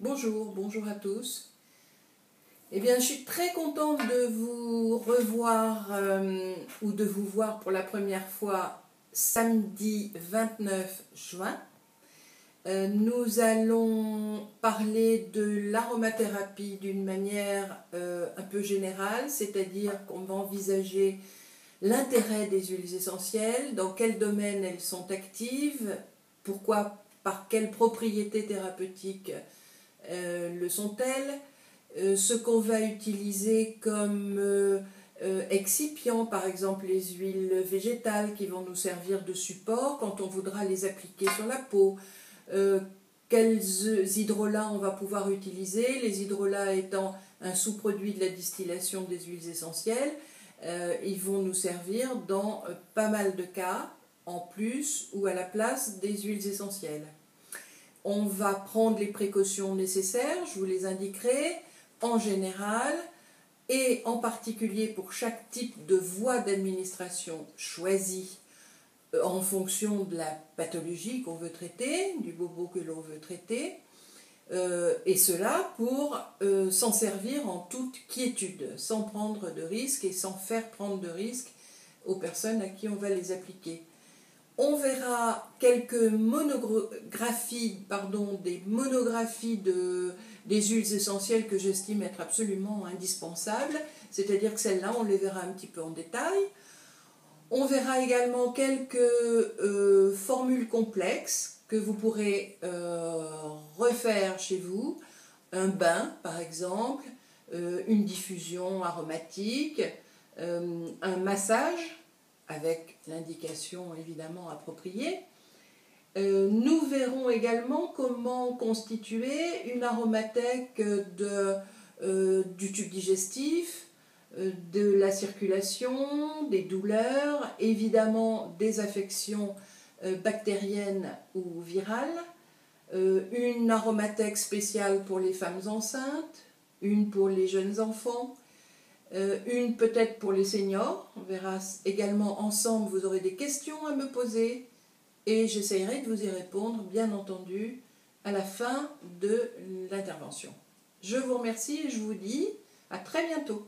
Bonjour à tous. Eh bien, je suis très contente de vous revoir ou de vous voir pour la première fois samedi 29 juin. Nous allons parler de l'aromathérapie d'une manière un peu générale, c'est-à-dire qu'on va envisager l'intérêt des huiles essentielles, dans quel domaine elles sont actives, pourquoi, par quelles propriétés thérapeutiques le sont-elles, ce qu'on va utiliser comme excipients, par exemple les huiles végétales qui vont nous servir de support quand on voudra les appliquer sur la peau, quels hydrolats on va pouvoir utiliser, les hydrolats étant un sous-produit de la distillation des huiles essentielles. Ils vont nous servir dans pas mal de cas, en plus ou à la place des huiles essentielles. On va prendre les précautions nécessaires, je vous les indiquerai, en général, et en particulier pour chaque type de voie d'administration choisie en fonction de la pathologie qu'on veut traiter, du bobo que l'on veut traiter, et cela pour s'en servir en toute quiétude, sans prendre de risques et sans faire prendre de risques aux personnes à qui on va les appliquer. On verra quelques monographies, des monographies des huiles essentielles que j'estime être absolument indispensables, c'est-à-dire que celles-là, on les verra un petit peu en détail. On verra également quelques formules complexes que vous pourrez refaire chez vous, un bain par exemple, une diffusion aromatique, un massage, avec l'indication évidemment appropriée. Nous verrons également comment constituer une aromathèque du tube digestif, de la circulation, des douleurs, évidemment des affections bactériennes ou virales, une aromathèque spéciale pour les femmes enceintes, une pour les jeunes enfants, une peut-être pour les seniors. On verra également ensemble, vous aurez des questions à me poser et j'essaierai de vous y répondre, bien entendu, à la fin de l'intervention. Je vous remercie et je vous dis à très bientôt.